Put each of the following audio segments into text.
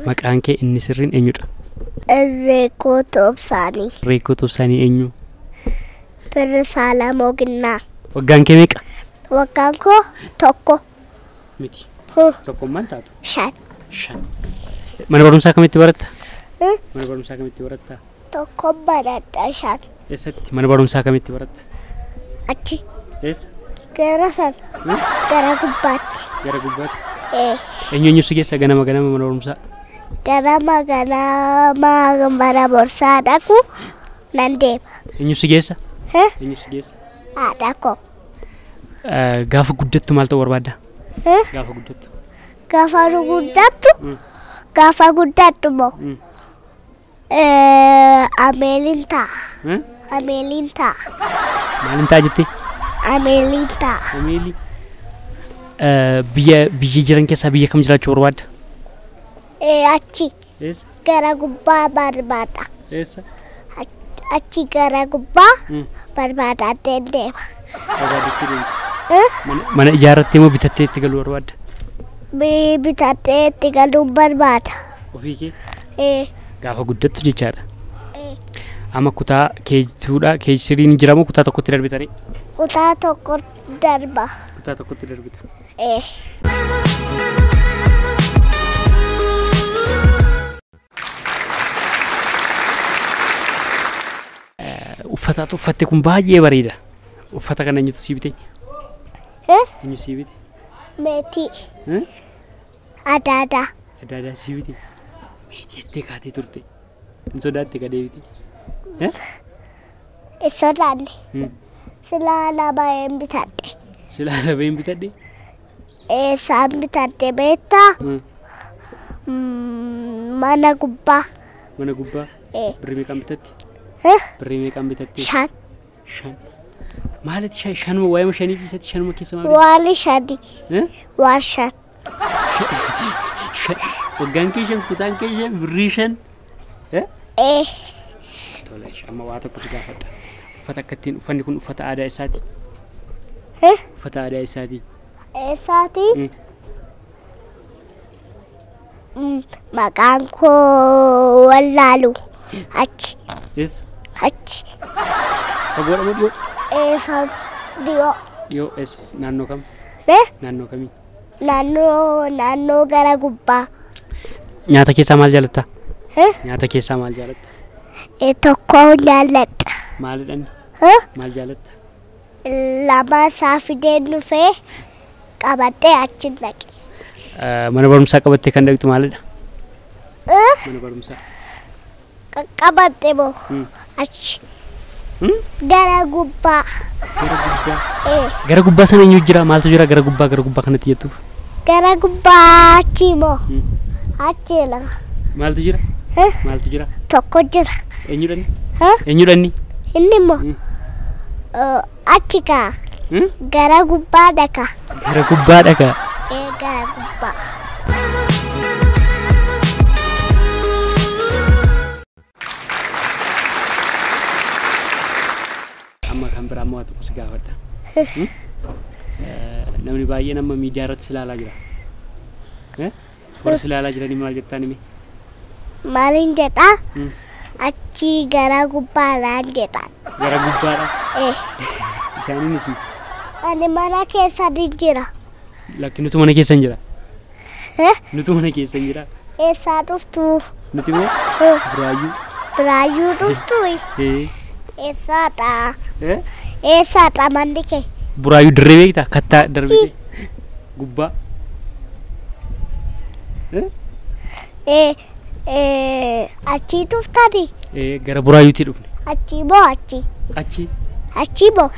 Maqaan kee inni sirriin eenyudha? Reekoo Toobsaanii. Reekoo Toobsaanii eenyu? Pirsaala Moginnaa. Waggaan kee meeqa? Waggaan koo tokko. Miti. Tokko maal taatu? 5. 5. Mana barumsaa kamitti baratta? Mana barumsaa kamitti baratta? Tokko baradha 5. Eessatti? Mana barumsaa kamitti baratta? Achi. Eessa? Gara san. Gara gubbaatti. Gara gubbaatti? Eenyu si geessa ganama mana barumsaa? Ganama mana barumsaa dhaqu nan deema. Eenyu si geessa? Eenyu si geessa? Haadha koo. Gaafa guddattu maal ta'uu barbaadda? Gaafa guddattu. Gaafa guddattu moo? Ameeliin ta'a. Ameeliin ta'a. Maaliin ta'a jettee? Ameeliin ta'a. Ameeli. Biyya jiran keessaa biyya kam jiraachuu barbaadda? Achi. Eessa? Gara gubbaa barbaada. Eessa? Achi gara gubbaa barbaada deema. Mana ijaarrattee moo bitattee itti galuu barbaadda? Bitattee itti galuu barbaada. Ofii kee? Gaafa guddattu jechaadha. Amma kutaa keejjituudha. Keejjisiriin jira moo kutaa tokkotti darbitanii? Kutaa tokkotti darba. Kutaa tokkotti darbita. Uffata uffatte kun baay'ee bareeda. Uffata kana eenyutu si bite? Eenyu si bite? Meetii. Adaadaa. Adaadaa si bite? Meetii jettee kaatee turte. Hin sodaatte ka deebite? Hin sodaanne. Silaa lama hin bitadhe. Silaa lama hin bitadhe? Eessaan bitadhe beektaa? Mana gubbaa. Mana gubbaa? Birrii meeqaan bitatte? Birrii meeqaan bitatte? 5. 5. Maaliti 5 waa'ee 5 keessatti 5 keessa maal? Waan 5. Waan 5. Waggaan kee 5 kutaan kee 5 birrii 5. Tola amma waa tokko si gaafadha. Uffata akkattiin uffanni kun uffata aadaa isaati? Uffata aadaa isaati? Eessaati? Maqaan koo wallaalu. Achi. Eessa? Achi. Fagoodha moo dhiyoo? Dhiyoo. Dhiyoo eessa? Naannoo kam? Naannoo kamii? Naannoo gara gubbaa. Nyaata keessaa maal jaalatta? Nyaata keessaa maal jaalatta? Tokko jaaladha. Maalidhaan? Maal jaalatta? Lama isaa fidee dhufee qabattee achi dhaqe. Mana barumsaa qabattee kan dhaqxu maalidha? Mana barumsaa. Qabattee moo achi. Gara gubbaa. Gara gubbaa. Gara gubbaa sana eenyu jira? Maaltu jira gara gubbaa kanatti jettuuf? Gara gubbaa achi moo? Achi la. Maaltu jira? Maaltu jira? Tokko jira. Eenyudhaan? Eenyudhaan? Inni moo? Achi kaa. Gara gubbaa dhaqa. Gara gubbaa dhaqa. Gara gubbaa. Amma kan biraa ammoo tokko si gaafadha. Namni baay'een amma miidiyaa irratti ilaalaa jira. Warra ilaalaa jiranii maal jettaan himi? Maaliin jedhaa? Achi gara gubbaa naan jedhaan. Gara gubbaadha? Isaaniinis ani mana keessa jira. Lakki nutu mana keessa jira. Nutu mana keessa jira. Eessaa dhuftu? Nuti moo? Buraayyuu. Buraayyuu dhuftu? Eessaadha? Eessaadha manni kee? Buraayyuu dirree beektaa? Kattaa darbite? Gubbaa? Achi dhuftani? Gara buraayyuutti dhufne. Achi moo achi? Achi. Achi moo?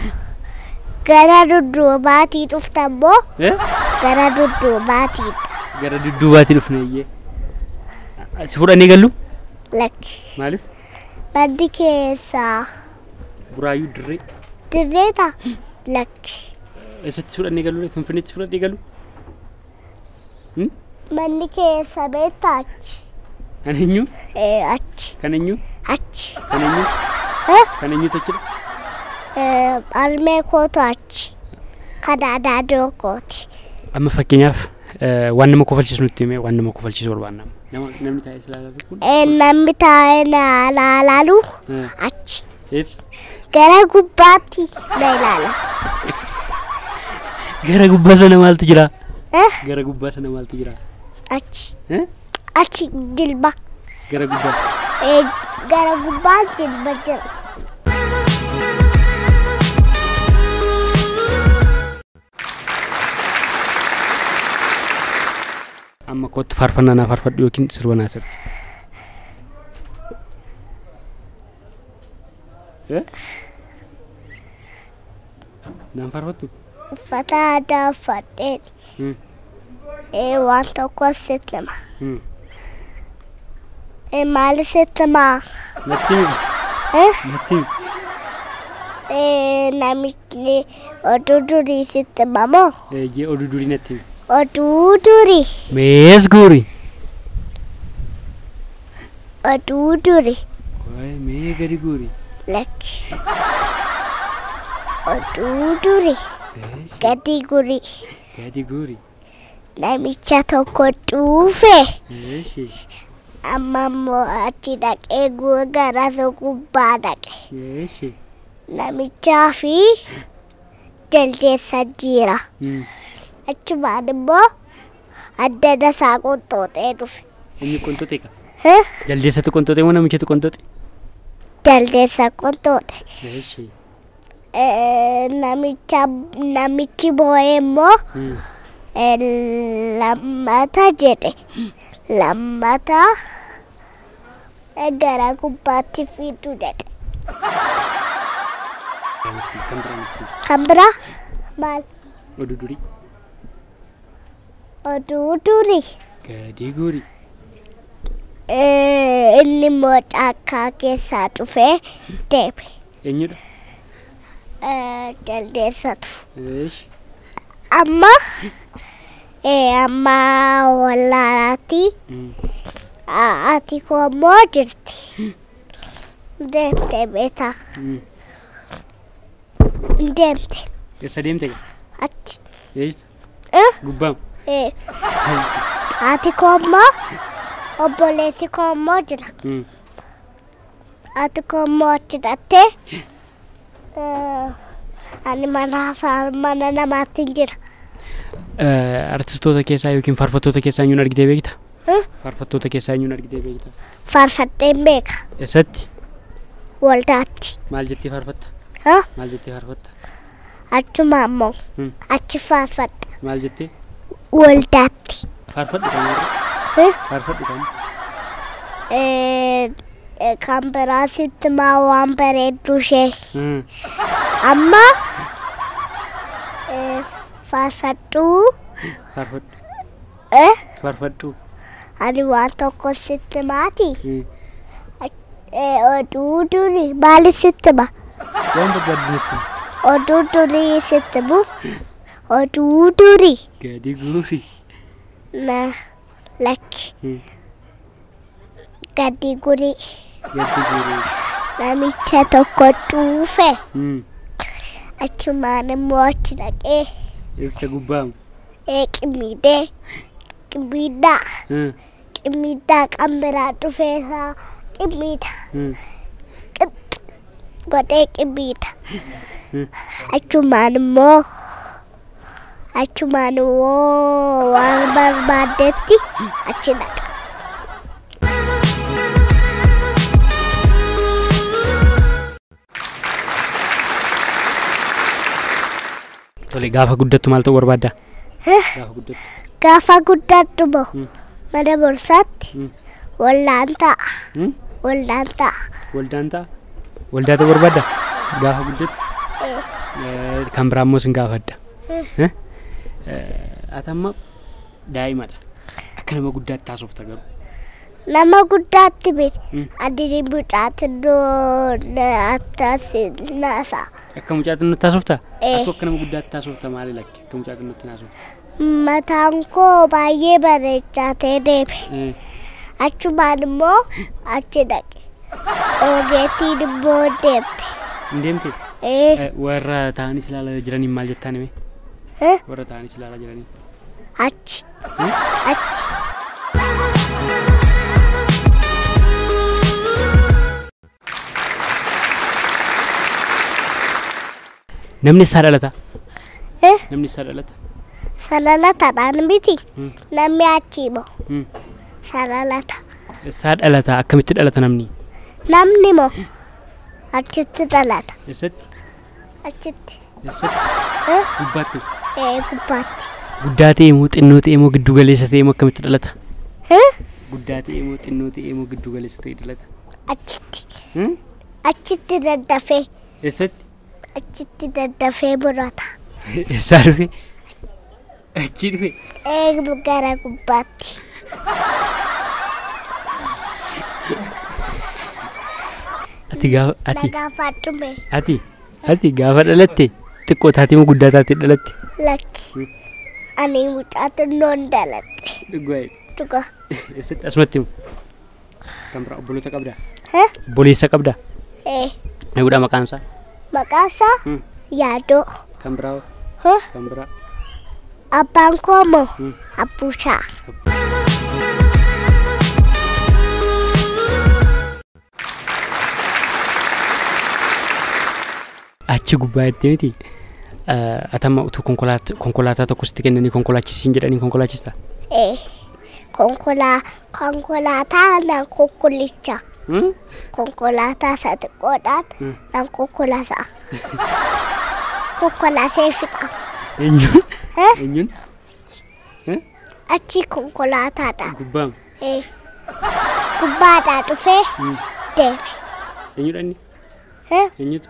Gara dudduubaatii dhuftan moo? Gara dudduubaatiidha. Gara dudduubaatti dhufne iyyee. Si fudhannee gallu? Lakki. Maaliif? Manni keessaa. Buraayyuu dirree. Dirreedha? Lakki. Eessatti fudhannee gallu? Finfinneetti fudhannee gallu? Manni keessa beektaa achi. Kan eenyu? Achi. Kan eenyu? Achi. Kan eenyu? Kan eenyu achidha? Armee kootu achi. Kan aadaa kooti. Amma fakkeenyaaf waan nama kofalchiisu nutti himee waan nama kofalchiisu barbaanna. namni taa'ee ilaalaa kun namni taa'ee na ilaalu achi eessa gara gubbaatti na ilaala. gara gubbaa sana maaltu jira gara gubbaa sana maaltu jira achi jilba gara gubbaa jilba jira. amma kootti faarfannaa naaf faarfadhu yookiin sirba naa sirbi. Naan faarfattu? Uffata aadaa uffadheen waan tokko sitti hima. Maali sitti himaa? Natti himi. Namichi oduu durii sitti hima moo? Oduu durii natti himi. Oduu durii. Mees guuri. Oduu durii. Mee gadi guuri. Lakki. Oduu durii. Gadi guuri. Gadi guuri. Namicha tokko dhufe. Amma immoo achi dhaqee gara gubbaa dhaqe. Namichaa fi jaldeessa jira. Achumaan immoo addana isaa qonxooxee dhufe. Inni qonxooxee ka? Jaldeessatu qonxooxee moo namichatu qonxooxee? Jaldeessa qonxooxe. Namichi boo'ee immoo lammata jedhe. Lammata gara gubbaatti fiiduu jedhe. Kan biraa maal? Oduu durii. Oduu durii. Gadi guuri. Inni immoo caakkaa keessaa dhufee deeme. Eenyudha? Jaldeessatu. Amma wallaalaatti ati koo immoo jirti. Deemtee beektaa. Deemte. Eessa deemte? Achi. Eessa? Gubbaa. Ati koo immoo obboleessi koo immoo jira. Ati koo immoo achi dhattee ani mana namaatti jira. Artistoota keessaa yookiin faarfattoota keessaa eenyuun argitee beekta? Faarfattoota keessaa eenyuun argitee beekta? Faarfadheen beeka. Eessatti? Waldaatti. Maal jettee faarfatta? Maal jettee faarfatta? Achuma ammoo achi faarfadha. Maal jettee? Waldaatti. Faarfadhu kan? Faarfadhu kan? Kan biraa sitti himaa waan bareeddu ishee. Amma faarfadhu. Faarfadhu. Faarfadhu. Ani waan tokko sitti himaati. Oduu durii maali sitti hima? Waan barbaaddu natti himi. Oduu durii sitti himu. Oduu durii. Gadi guuri. Lakki. Gadi guuri. Gadi guuri. Namicha tokko dhufe. Achumaan immoo achi dhaqee. Eessa gubbaa? Qimmiidhaa kan biraa dhufeesaa qimmiidha. Godhee qimmiidha. Achumaan immoo waan barbaaddetti achi dhaqa. Tole gaafa guddattu maal ta'uu barbaadda? Gaafa guddattu. Gaafa guddattu moo mana barumsaatti waldaan ta'a. Waldaan ta'a. Waldaan ta'a? Waldaa ta'uu barbaadda? Gaafa guddattu? Kan biraa immoo sin gaafadha. Ati amma daa'imadha. Akka nama guddaatti taasofta garuu. Nama guddaatti beeti. Adii mucaatti naasaa. Akka mucaatti nutti taasofta? Ati akka nama guddaatti taasofta maali lakki? Akka mucaatti nutti taasofta? Mataan koo baay'ee bareechaa ta'ee deeme. Achumaan immoo achi dhaqe. Ogeettiin immoo deemte. Hin deemte? Warra taa'anis ilaalaa jiraniin maal jettaan hime? Warra taa'anis ilaalaa jiraniin? Achi. namni isaa dhalata Eh? namni isaa dhalata Salalataadhaan miti. Namni achi bahu. Salalata. isaa dhalata akkamitti dhalata namni Namni moo achitti dhalata. eessatti Achitti. eessatti gubbaatti Gubbaatti. guddaa ta'e moo xinnoo ta'e moo giddu galeessa ta'e moo akkamitti dhalata guddaa ta'e moo xinnoo ta'e moo giddu galeessa ta'e dhalata Achitti. Achitti daddafee. eessatti Achitti daddafee murata. eessaa dhufe achi dhufe Gara gubbaatti. Nagaafadhume. ati gaafa dhalatte xiqqoo taatee moo guddaa taatee dhalatte Lakki. Ani mucaa xinnoon dhaladhe. dhugaa Dhuga. eessatti asumatti kan biraa obboloota qabdaa obboleessa qabdaa eeguudha maqaan isaa Maqaasaa Yaadoo. kan biraa kan biraa Abbaan koo moo Abbuushaa. achi gubbaa itti miti atama utuu konkolaataa tokko sitti kennanii konkolaachisiin jedhanii konkolaachista Konkolaataa nan kokkollicha. Konkolaataa isa xiqqoodhaan nan kokkolaasa. Kokkolaasee fixa. eenyuun eenyuun Achi konkolaataadha. gubbaan Gubbaadhaa dhufee deeme. eenyudha inni eenyutu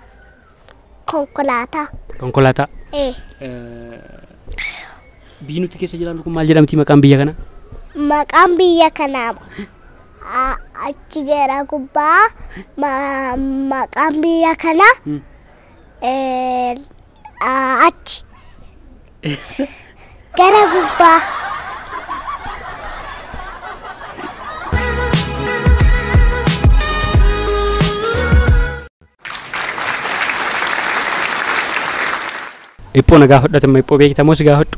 Konkolaataa. konkolaataa biyyi nuti keessa jiraannu kun maal jedhamti maqaan biyya kana Maqaan biyya kanaa achi gara gubbaa maqaan biyya kanaa achi gara gubbaa. Ippoo nagaa hodhate ma ippoo beektaa moo si gaa hodhu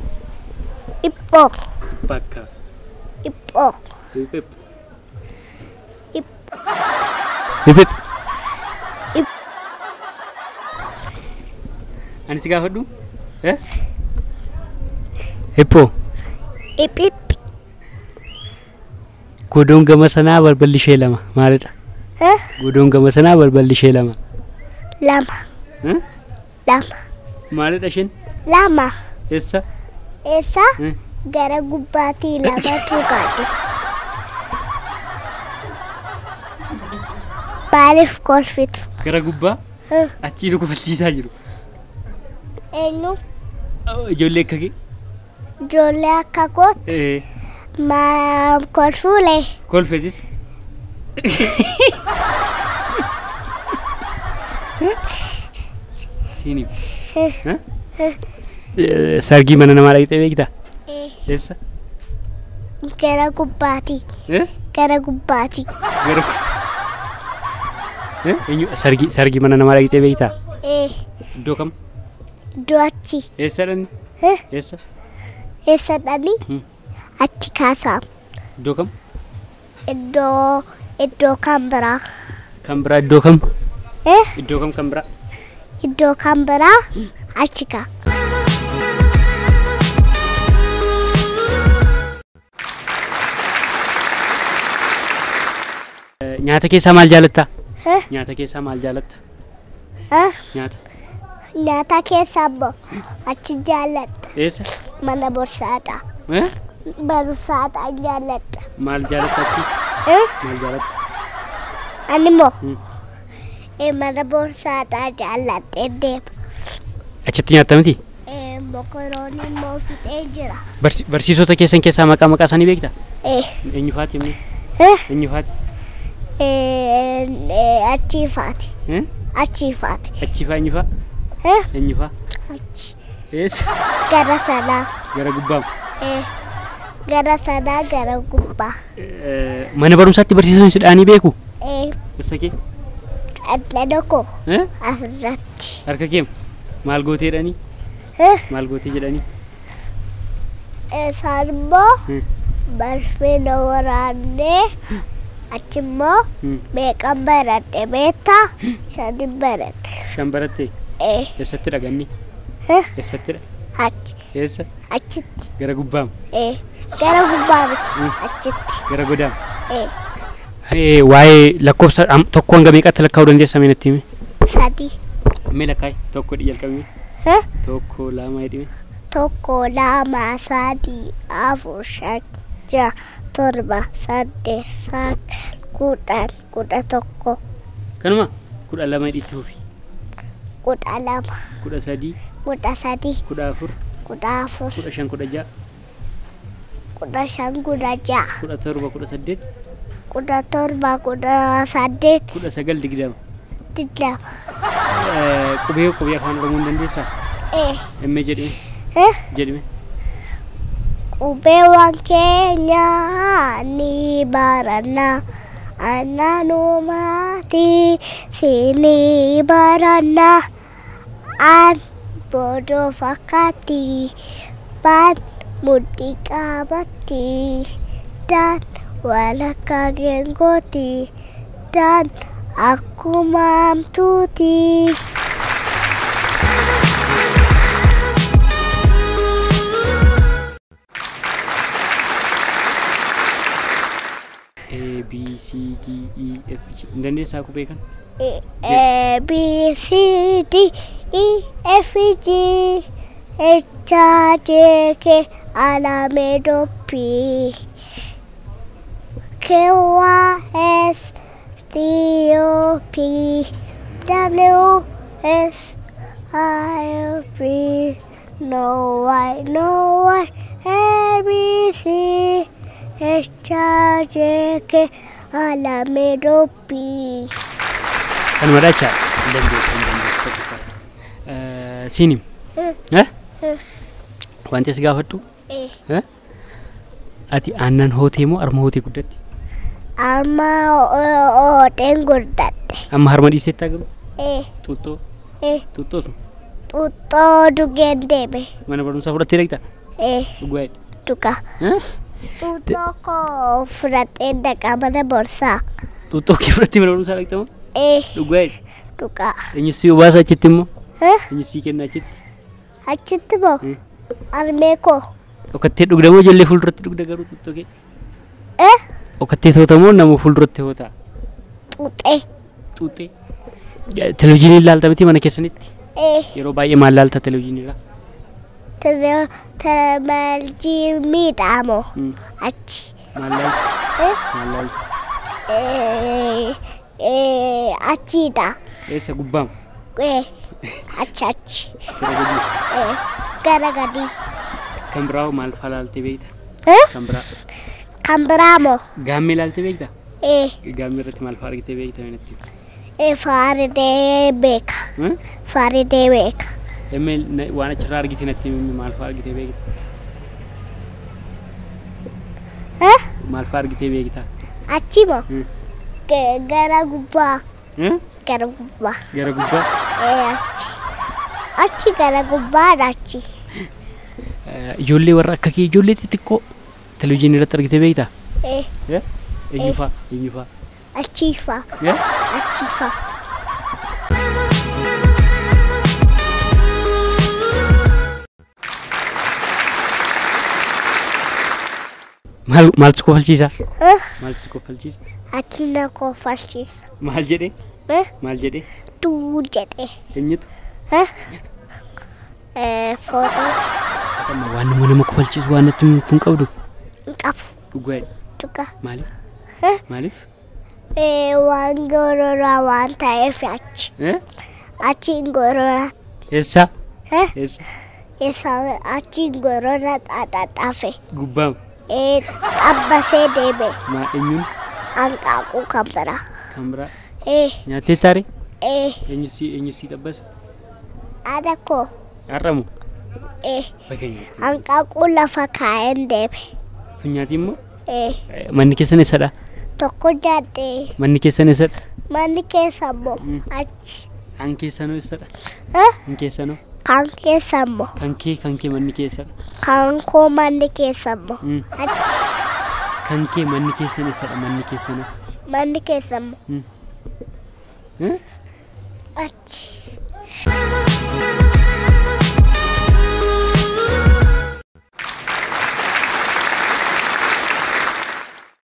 Ippoo. bakka Ippoo. ipip Ip- ipip ani si gaa hodhu ippoo Ipip. godoon gama sanaa balballi ishee lama maalidha godoon gama sanaa balballi ishee lama Lama. Lama. maalidha isheen Lama. eessa Eessa gara gubbaatii lamatu gaadhe. Maaliif kolfitu? gara gubbaa achii nu kufalchiisaa jiru Eenyu ijoollee akka kee ijoollee akka kooti kolfuulee. kolfetis siiniif sargii mana namaa dhaqxee beektaa eessa Gara gubbaatii. Gara gubbaatii. gara eenyu sargii mana namaa dhaqxee beektaa iddoo kam Iddoo achi. eessa dhanni eessa Eessa dhani? Achi kaasaa. iddoo kam Iddoo kan biraa. kan biraa iddoo kam iddoo kam kan biraa Iddoo kan biraa achi kaa. nyaata keessaa maal jaalatta nyaata keessaa maal jaalatta nyaata Nyaata keessaa immoo achi jaalladha. eessa Mana barumsaadha. Barumsaadha jaalladha. maal jaalatta achi maal jaalatta Ani immoo mana barumsaadha jaalladhee deema. achitti nyaatta miti Mokoroonii immoo fixee jira. barsiisota keessan keessaa maqaa isaanii beektaa eenyu faati himni eenyu faati Achiifaati. Achiifaati. achifaa eenyu faa eenyu faa Achi. eessa Gara sanaa. gara gubbaa Gara sanaa gara gubbaa. mana barumsaatti barsiisonni sidhaanii beeku eessa kee Qal'ana koo asirratti. harka kee maal gootee jedhanii maal gootee jedhanii Isaan immoo barfee na waraannee achimmoo meeqan baradhe beektaa? Shanin baradhe. shan barattee Eessatti dhaqanni? Eessatti dha? Achi. Eessa? Achitti. Gara gubbaam? Gara gubbaa miti. Achitti. Gara godaam? Waa'ee lakkoofsa tokko hanga meeqatti lakkaa'uu dandeessa mee natti himi? 3. Mee lakkaa'i tokko jalqabime? Tokko lama jedhime? 1 2 3 4 5 6 7 8 9 10 Kanuma 12 jedhitti hufi? 12 13 13 14 14 15 16 15 16 17 18 19 20 qubee afaan oromoo dandeessaa? Emme jedhime? Jedhime? Qubeewwan keenya ni baranna ananumati sini baranna an bodo fakati ban muddi qabatti dan walakka gengoti dan akkuma amtuuti. A B C D E F G. Dandeessaa qubee kan? A B C D E F G H I J K L M N O P Q R S T U V W X Y Z no Y A B C H I J K L M N O P. Kan madacha dandeessaa. Sinim. Wanti si gaafadhu? Ati aannan hootee moo harma hootee guddatti? Harma hooteen guddatte. Amma harma dhiisetti agaruu? Xuuxxoo? Xuuxxoo sun? Xuuxxoo dhugeen deeme. Mana barumsaa fudhattee dhaqxa? Dhugaa jedhe. Dhugaa. Xuuxxoo koo fudhattee dhaqa mana borsaa. Xuuxxoo kee fudhattee mana barumsaa dhaqxa moo? Dhugaa jedhe. Dhugaa. Eenyu si obaasa achitti immoo? Eenyu si kenna achitti? Achitti moo? Harmee koo. Dhokattee dhugda moo ijoollee fuulduratti dhugda garuu xuuxxoo kee? Dhokattee toota moo nama fuulduratti hootaa? Xuuxee. Xuuxee. Televezyiinii ilaalta miti mana keessanitti? Yeroo baay'ee maal ilaalta televezyiiniirraa? Televezyiiniidha moo? Achi. Maal ilaalta? Maal ilaalta? Achiidha. Eessa gubbaam? Achi. Gara gadii. Kan biraa maal fa'aa ilaaltee beekta? Kan biraa? Kan biraa moo? Gaammee ilaaltee beekta? Gaammee irratti maal fa'aa argitee beekta meenatti? Faaridee beeka. Faaridee beeka. Emmee waan achirraa argitee natti maal fa'aa argitee beekta? Maal fa'aa argitee beekta? Achi moo? Gara gubbaa. Gara gubbaa. Gara gubbaa? Achi gara gubbaadha achi. Ijoollee warra akka kee ijoollee xixiqqoo televezyiinii irratti argitee beektaa? Eenyu fa'aa? Eenyu fa'aa? Achi fa'aa. Achi fa'aa. Maal si kofalchiisa? Maal si kofalchiisa? Ati na kofalchiisa. Maal jedhee? Maal jedhee? Duu jedhee. Eenyutu? Footoo. Waan nama kofalchiisu waan natti kun qabdu? Hin qabu. Dhugaa jedhe. Dhugaa. Maaliif? Maaliif? Waan gororaa waan ta'eef achi. Achiin gororaa. Eessa? Eessa? Achiin gororaa xaaxaafe. Gubbaam? Xabbasee deeme. Eenyuun? Hanqaaquu kan biraa. Kan biraa? Nyaattee taare? Eenyu si xabbase? Haadha koo. Har'amu? Hanqaaquu lafa kaa'een deeme. Tu nyaati immoo? Manni keessan eessadha? Tokko nyaadhee. Manni keessan eessadha? Manni keessa immoo achi. Kan keessanoo eessadha? Kan keessanoo? Kan keessa immoo. Kan kee manni keessadha? Kan koo manni keessa immoo achi. Kan kee manni keessan eessadha? Manni keessanoo? Manni keessa immoo achi.